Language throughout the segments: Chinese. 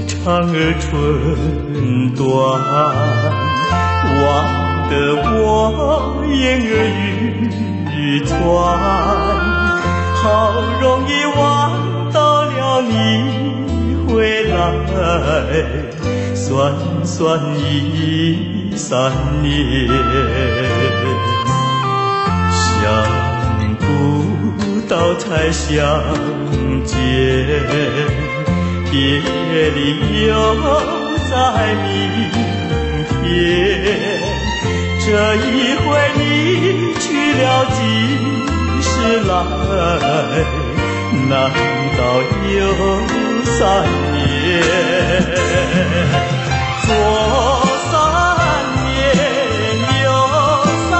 嫦娥春短，望得我眼儿欲穿。好容易望到了你回来，算算已3年，想不到才相见，别离又在明天。这一回你去了几时来？难道又3年？左3年，右3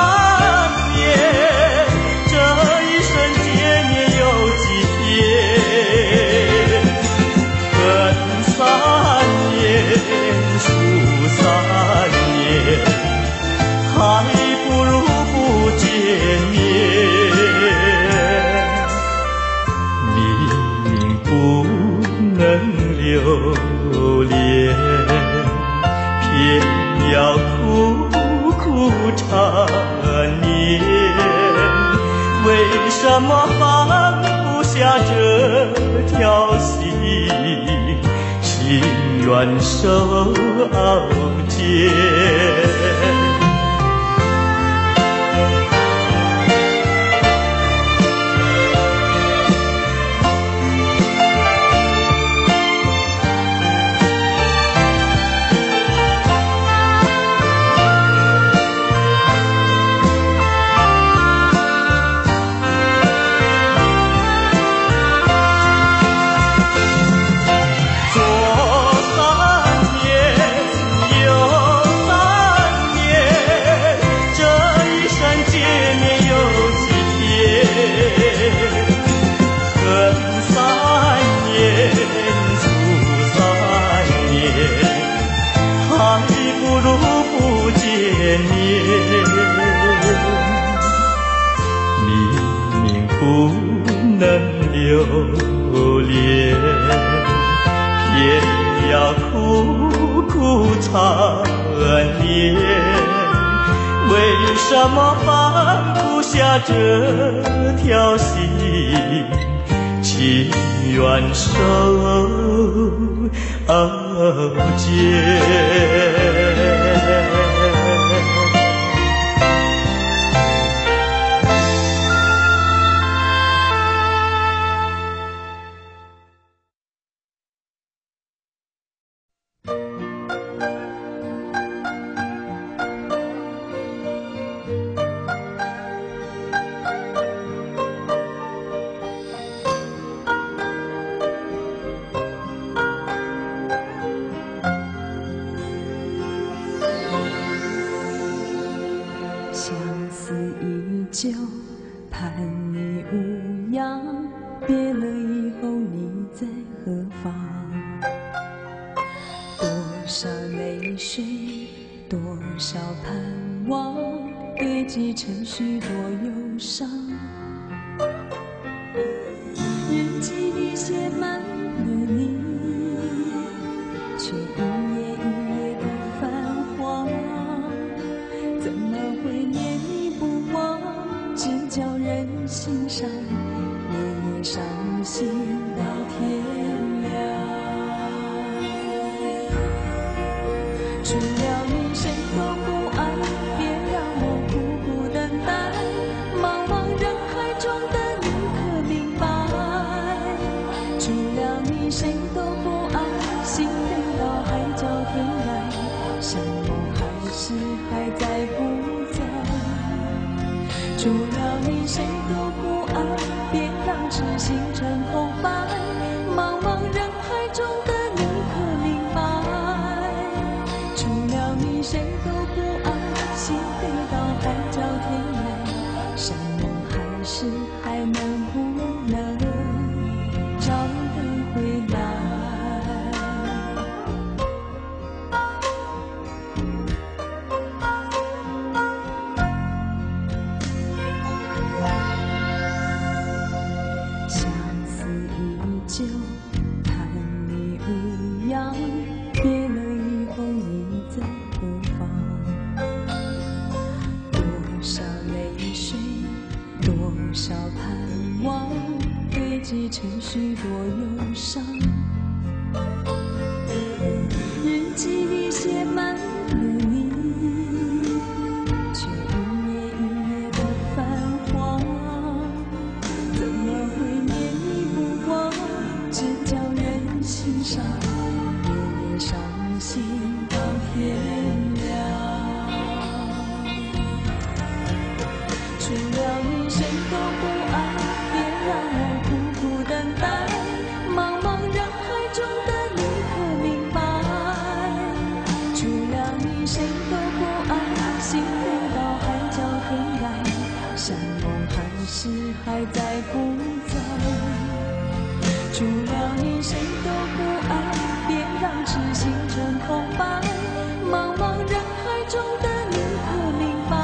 年，这一生见面有几天？恨3年，数3年，还不如不见面。明不能留恋，偏要苦苦缠绵。为什么放不下这条心？情愿手间。留恋，偏要苦苦缠绵。为什么放不下这条心？情愿手间。许多忧伤。日记里写满了你，却一页一页的泛黄。怎么会念你不忘，只叫人心伤，夜夜伤心到天亮。除了你，谁都不爱，别让我苦苦等待。茫茫人海中的你可明白？除了你，谁都不爱，心飞到海角天涯，山盟海誓还在不在？除了你，谁都不爱，别让痴心成空白。茫茫人海中的你可明白？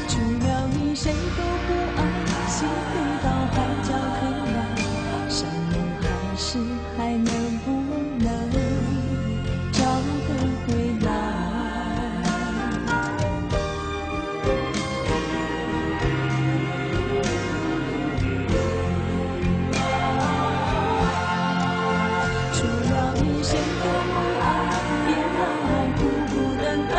除了你，谁都不爱，心飞到海角天涯，山盟海誓还能不能找得回来？除了你，谁都不爱，别让我苦苦等待。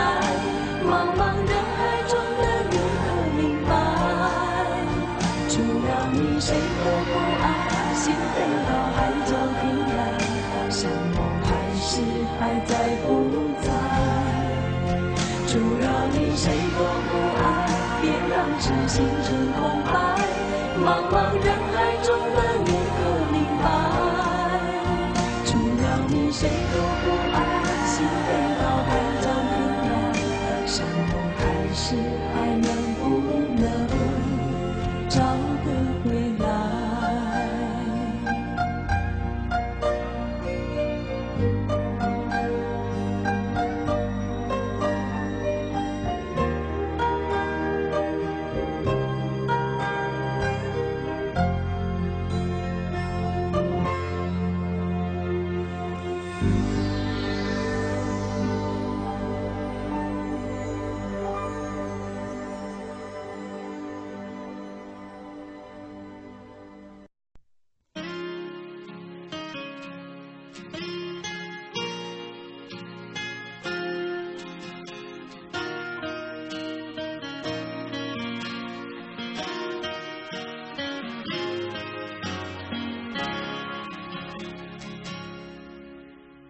茫茫人海中的你可明白？除了你，谁都不爱，心飞到海角天涯，山盟海誓还在不在？除了你，谁都不爱，别让痴心成空白。茫茫人海中的你可明白？除了你，谁都不爱，心飞到海角天涯，山盟海誓还能不能找得回来？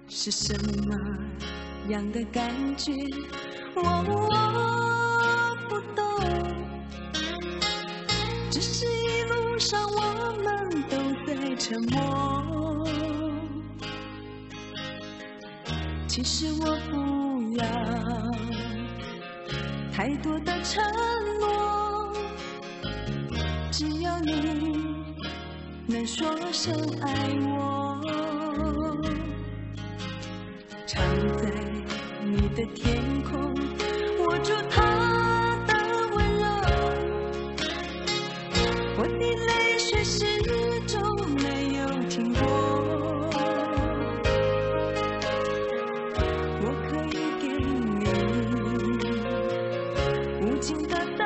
是什么样的感觉？我不懂，只是一路上我们都在沉默。其实我不要太多的承诺，只要你能说声爱我。常在你的天空，握住它的温柔，我的泪水始终没有停过。我可以给你无尽的等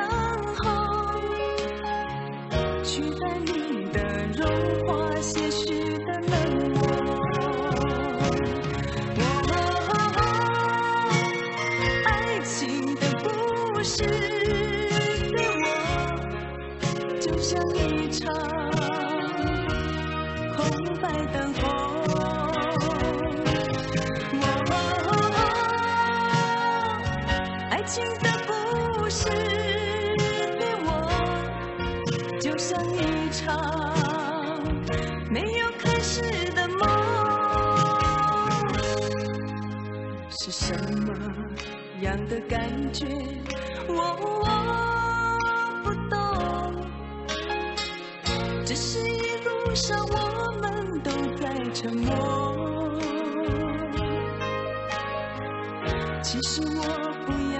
候，取代你的融化些许的冷漠。是对我就像一场空白等候。爱情的故事对我就像一场没有开始的梦。是什么样的感觉？我不懂，只是一路上我们都在沉默。其实我不要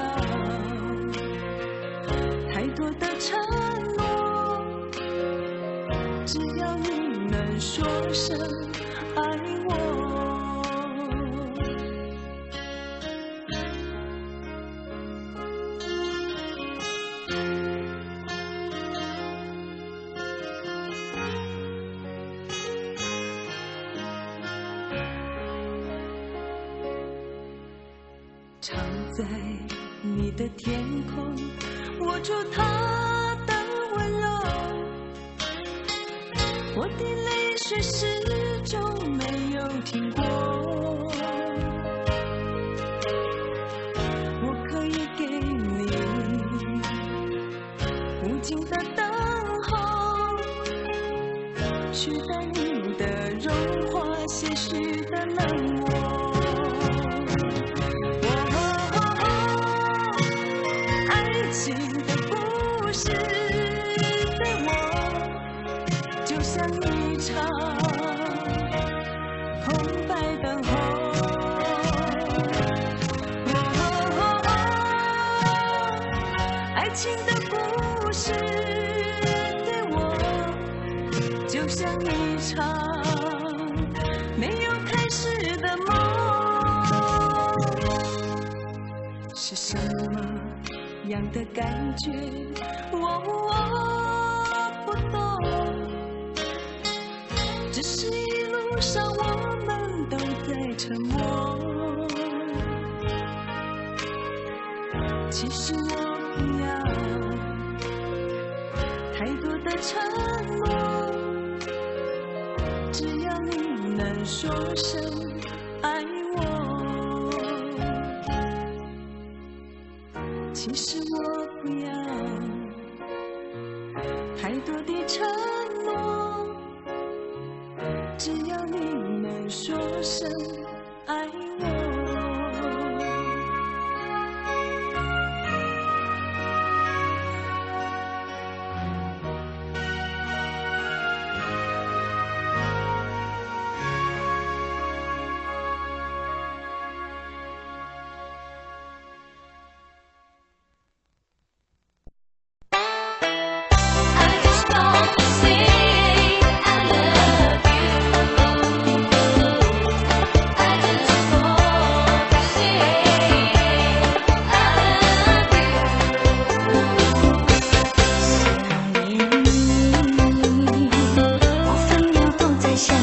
太多的承诺，只要你能说声爱我。常在你的天空，握住他的温柔，我的泪水始终没有停过。我可以给你无尽的等候，取代你的融化，些许的冷漠。爱情的故事对我就像一场空白等候。爱情的故事对我就像一场没有开始的梦。是什么样的感觉？我不懂，只是一路上我们都在沉默。其实我不要太多的承诺，只要你能说声爱我。其实我不要太多的承诺，只要你能说声爱我。想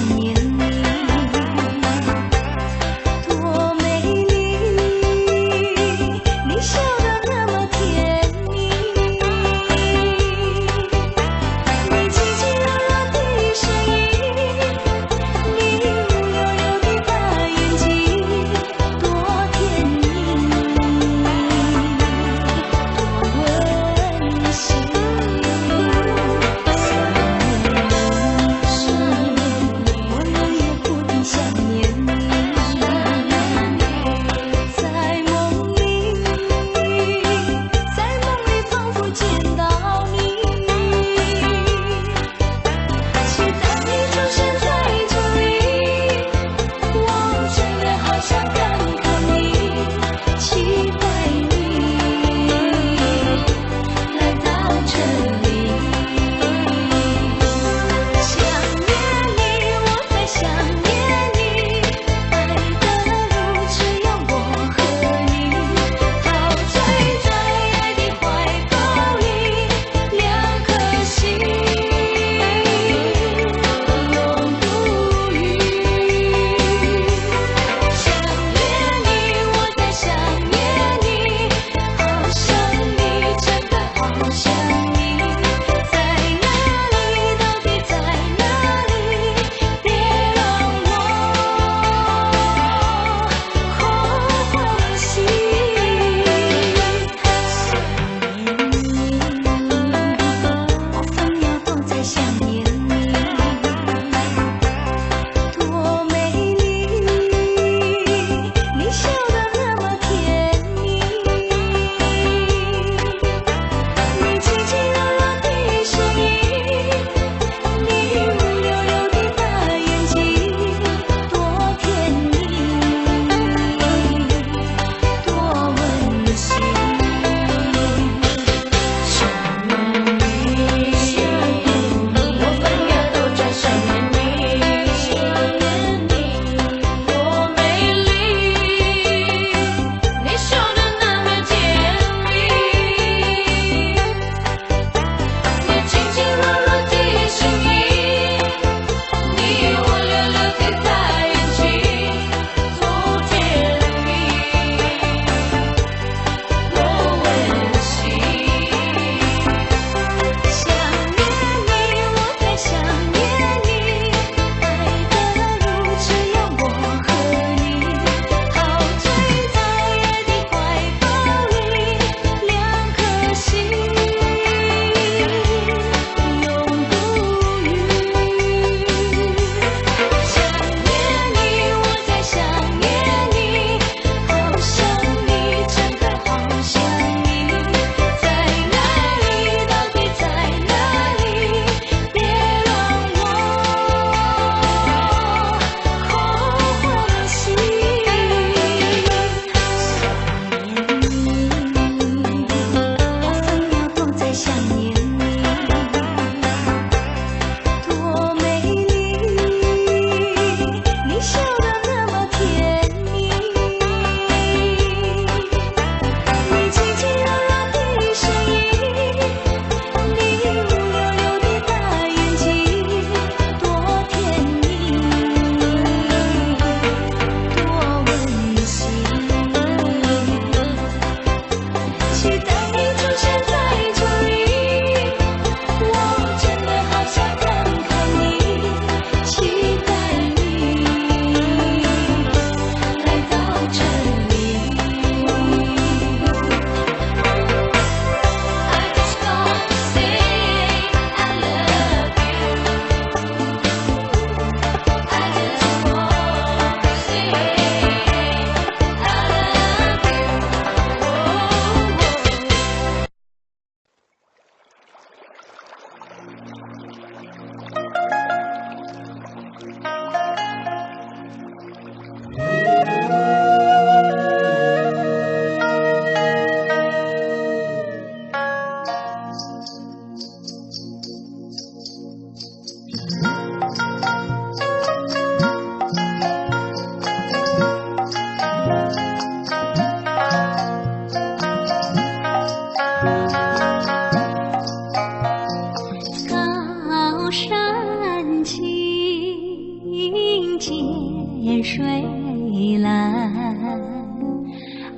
水蓝。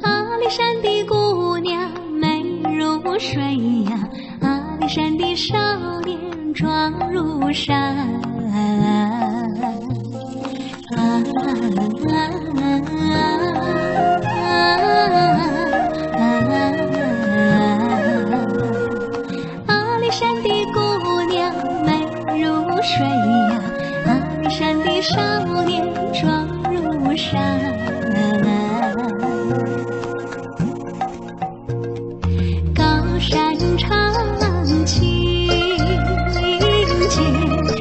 阿里山的姑娘美如水呀，阿里山的少年壮如山。阿里山的姑娘美如水呀，阿里山的少年壮如山。高山长青涧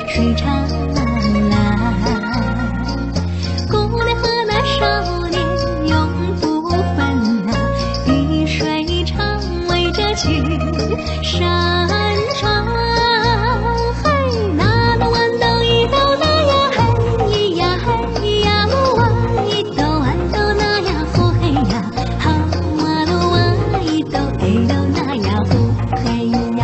水长蓝，姑娘和那少年永不分啊，碧水长围着青山川。嘿，那路豌豆一豆那呀，嘿咿呀嘿呀，路啊一豆豌豆那呀呼嘿呀，好啊路啊一豆哎豆那呀呼嘿呀。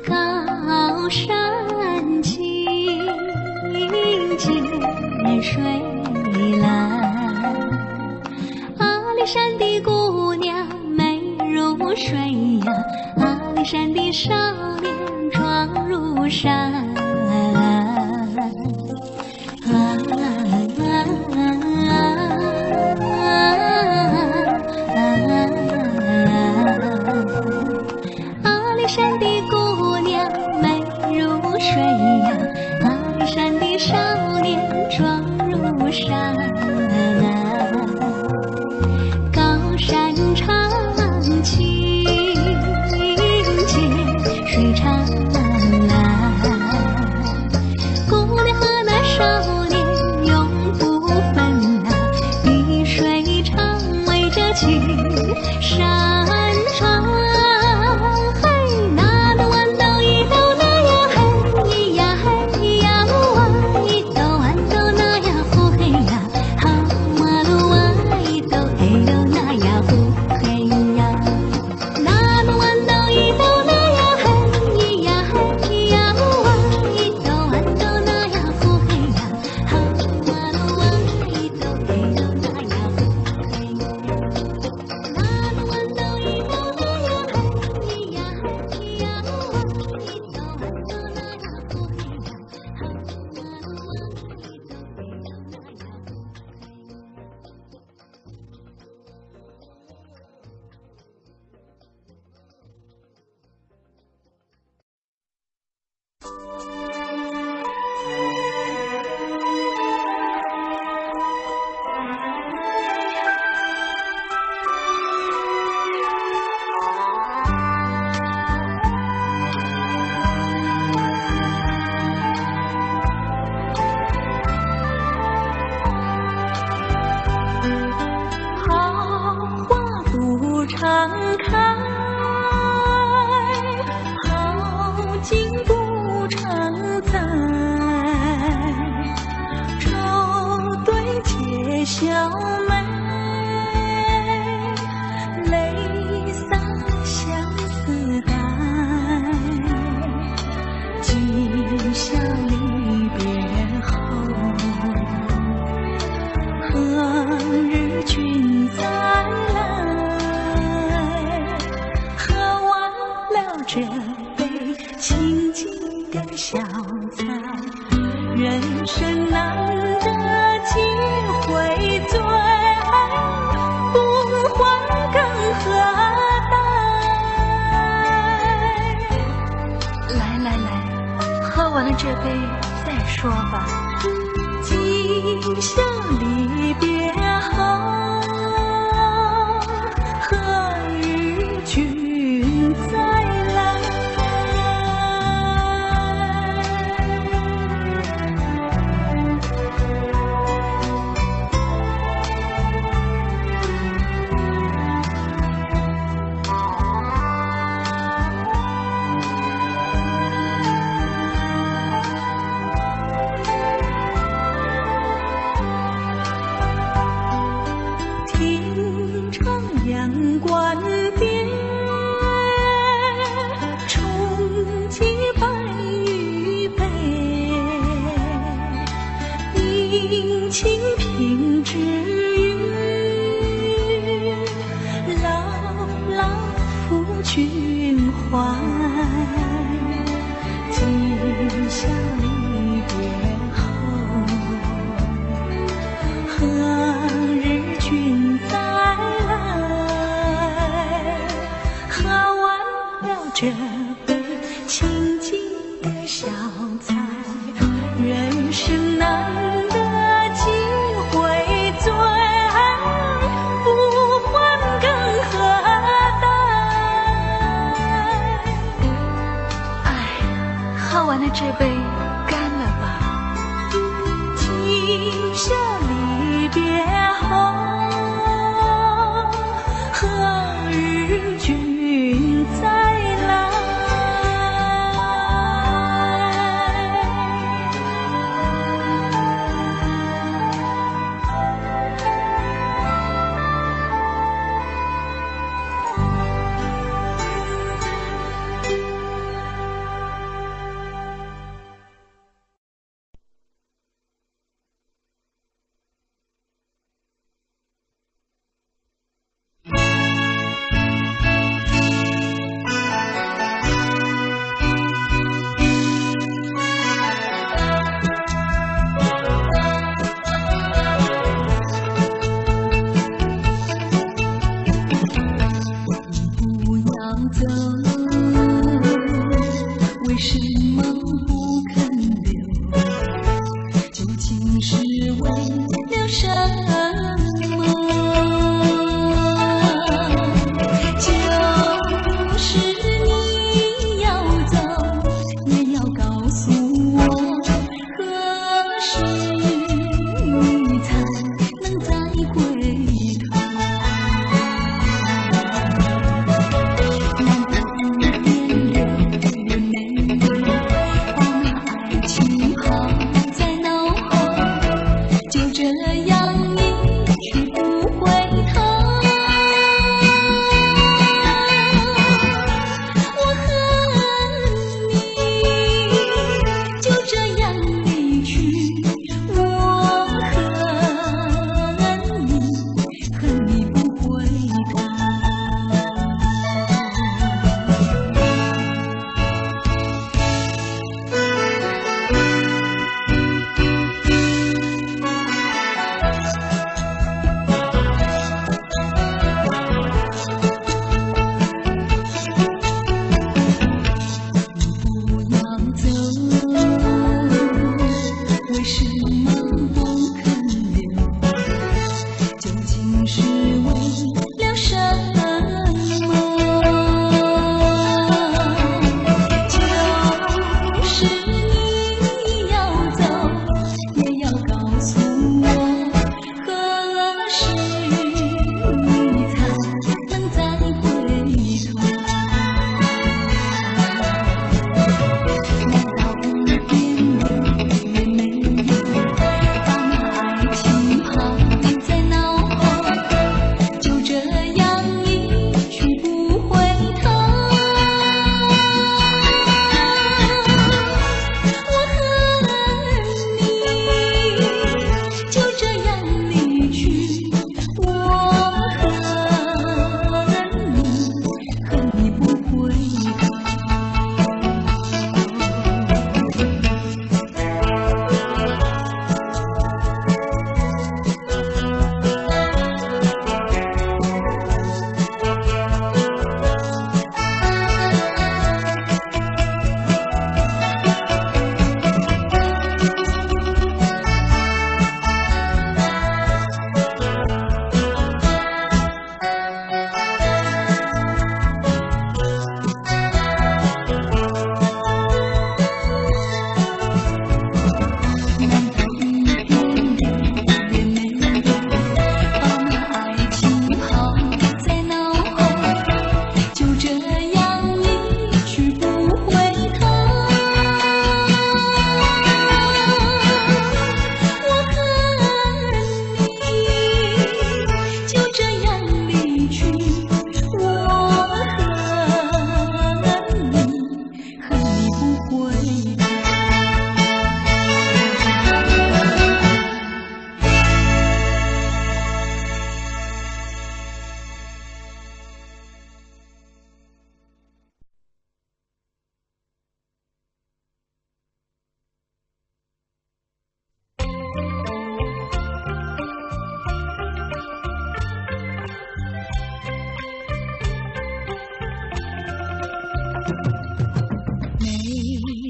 高山青涧水蓝，阿里山的姑娘美如水呀，阿里山的少年壮如山。阿里山的姑娘美如水呀，阿里山的少年壮如山。高山长青涧水长蓝，姑娘和那少年永不分啊，碧水长围着青山川。嘿，那路豌豆一豆那呀，嘿咿呀嘿呀，路啊一豆豌豆那呀呼嘿呀，好啊路啊一豆哎豆那呀呼嘿呀。那路豌豆一豆那呀，嘿咿呀嘿呀，路啊一豆豌豆那呀呼嘿呀，好啊路啊一豆哎豆那呀呼嘿呀。那路豌豆一豆那呀，嘿咿呀嘿呀，路啊一豆豌豆那呀呼嘿呀，好啊路啊一豆哎豆那呀好花不常开，好景不常在，愁对解笑眉，泪洒相思带，今宵离别后，何日君再来？喝完了这杯清静的小菜，人生难得几回醉，不欢更何待？来来来，喝完了这杯再说吧。今宵离别后，何日君再来？下离别后，何日君再来？喝完了这杯清静的小菜，人生难得几回醉，不欢更何待？哎，喝完了这杯，干了吧。今宵离别后，何日君再来？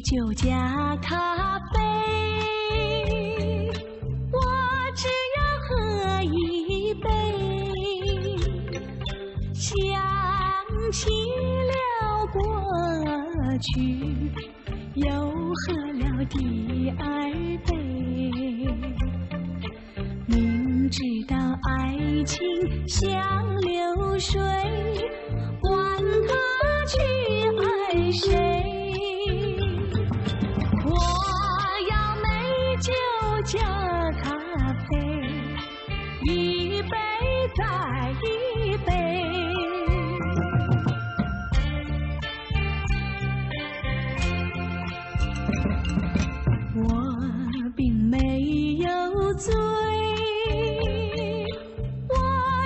酒加咖啡，我只要喝一杯，想起了过去，又喝了第二杯。明知道爱情像流水，管他去爱谁。我要美酒加咖啡，一杯再一杯。我并没有醉，我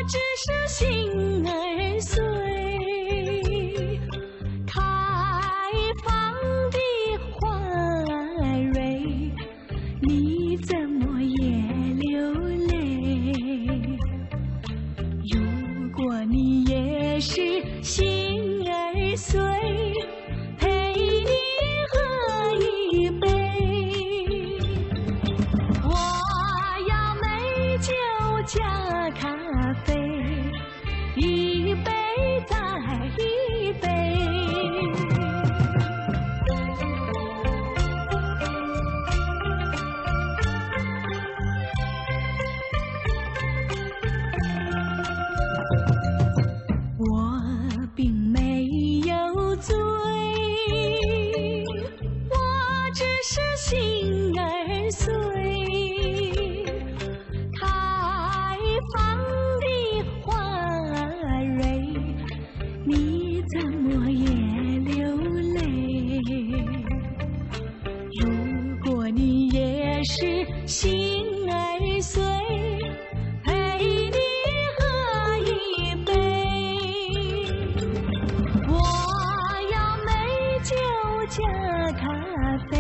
只是心儿碎。开放的花蕊，你怎么也流泪？如果你也是心儿碎，陪你喝一杯。我要美酒加咖啡，一杯再一杯。我并没有醉，我只是心儿碎。开放的花蕊，你怎么也流泪？如果你也是心儿碎，陪你喝一杯。我要美酒加咖啡，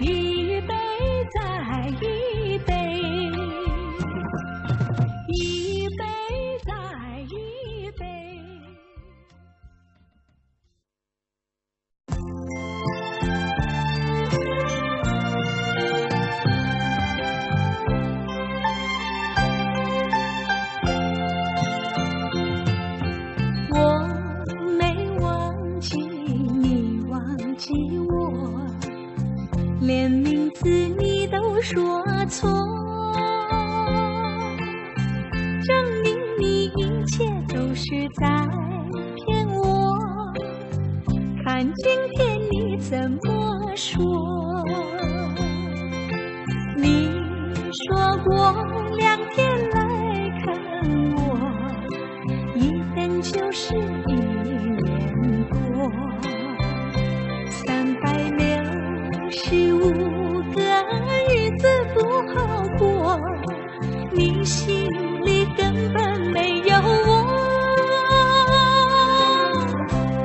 一杯再一杯，一杯再一杯。我没忘记你忘记我，连名字你都说错，证明你一切都是在骗我。看今天你怎么说？你说过2天来看我，一等就是1年多。365个日子不好过，你心里根本没有我。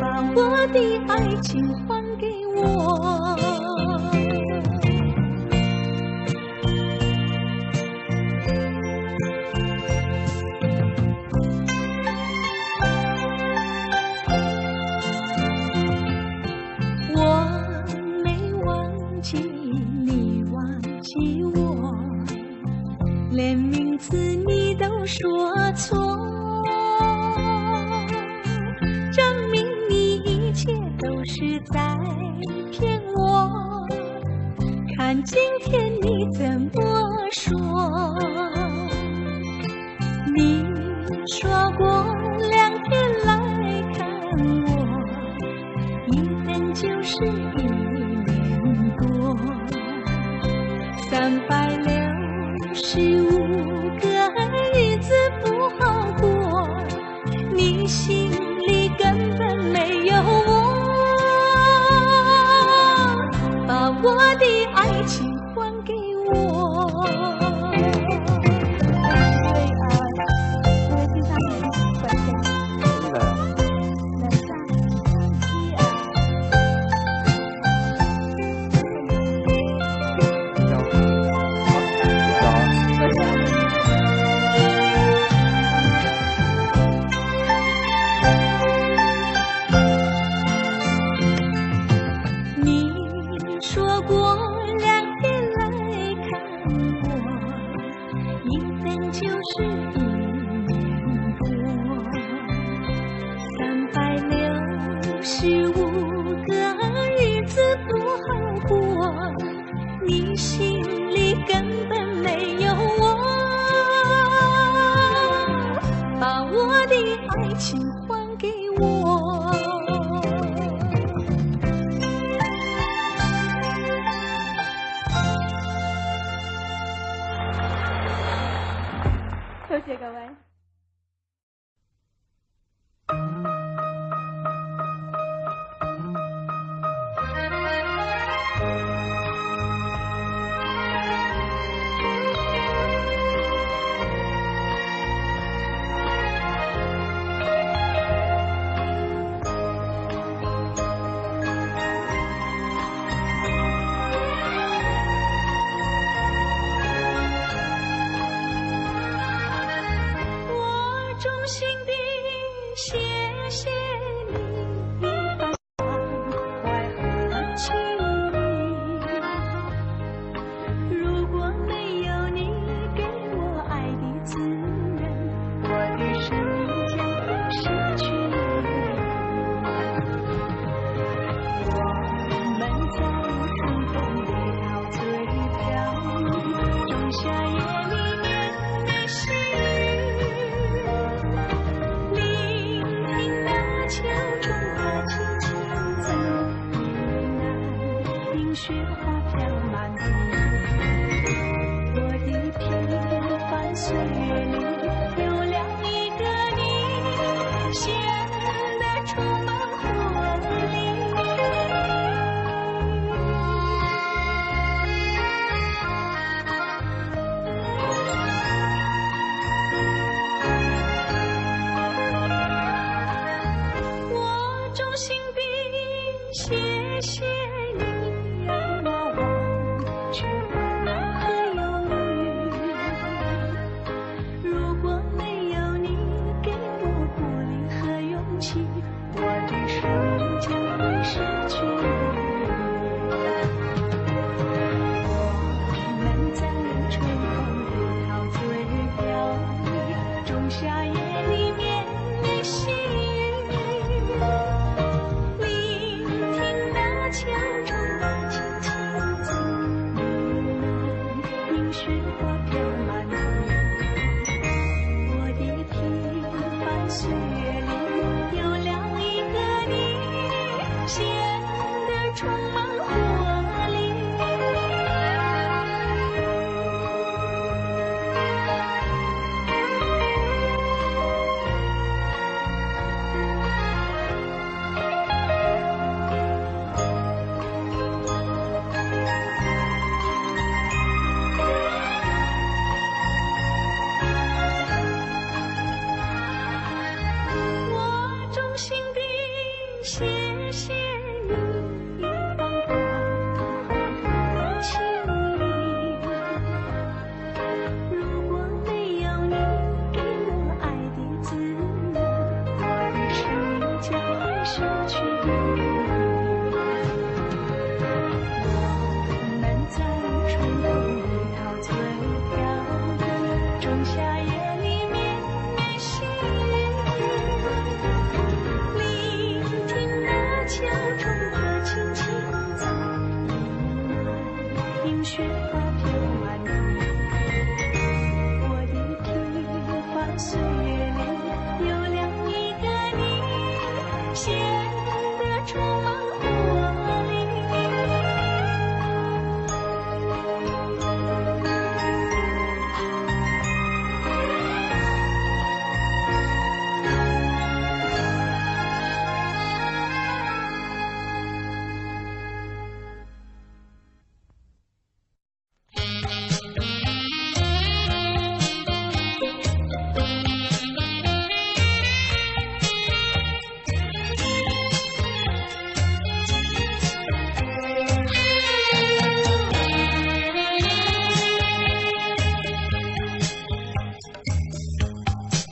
把我的爱情还给我。我没忘记你忘记我，连名字你都说错，证明你一切都是在骗我。看今天你怎么说？你说过2天来看我，一等就是1年多。365个日子不好过，你心里根本没有我。把我的爱情还给我。对啊，因为经常有关键。你心里根本没有我，把我的爱情还给我。多谢各位。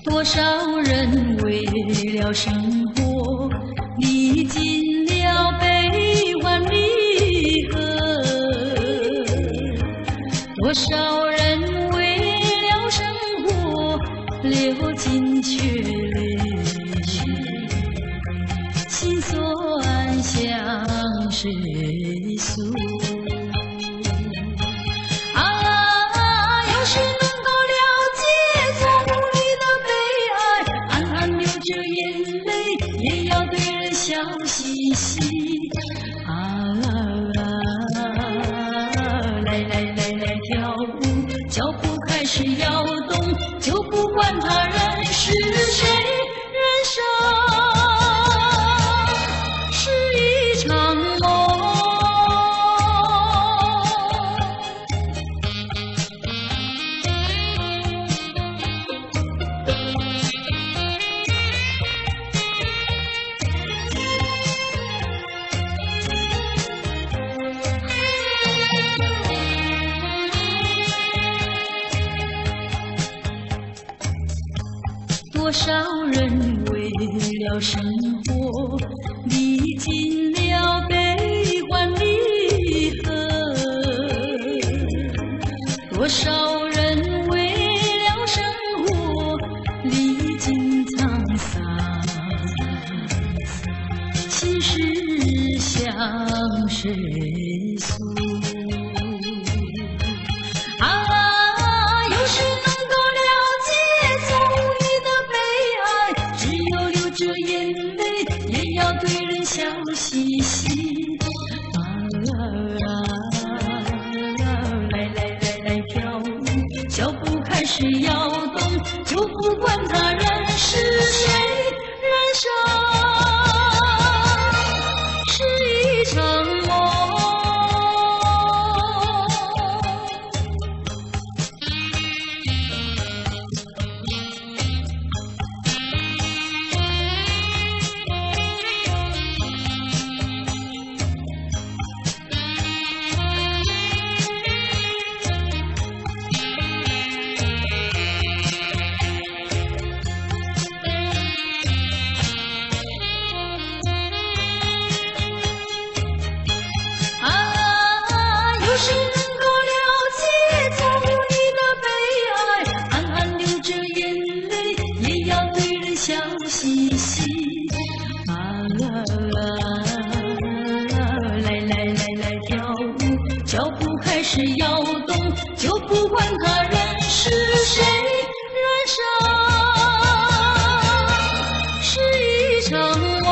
多少人为了生活历尽了悲欢离合，多少人为了生活流尽血泪，心酸向谁诉？始摇动，就不管他人是谁，人生是一场梦。多少人为了生活历尽了悲欢离合，多少人为了生活历尽沧桑，心事向谁诉？笑嘻嘻，来跳舞，脚步开始摇动，就不管他人是谁，人生是一场梦。笑嘻嘻，来跳舞，脚步开始摇动，就不管他人是谁，人生是一场梦。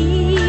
你。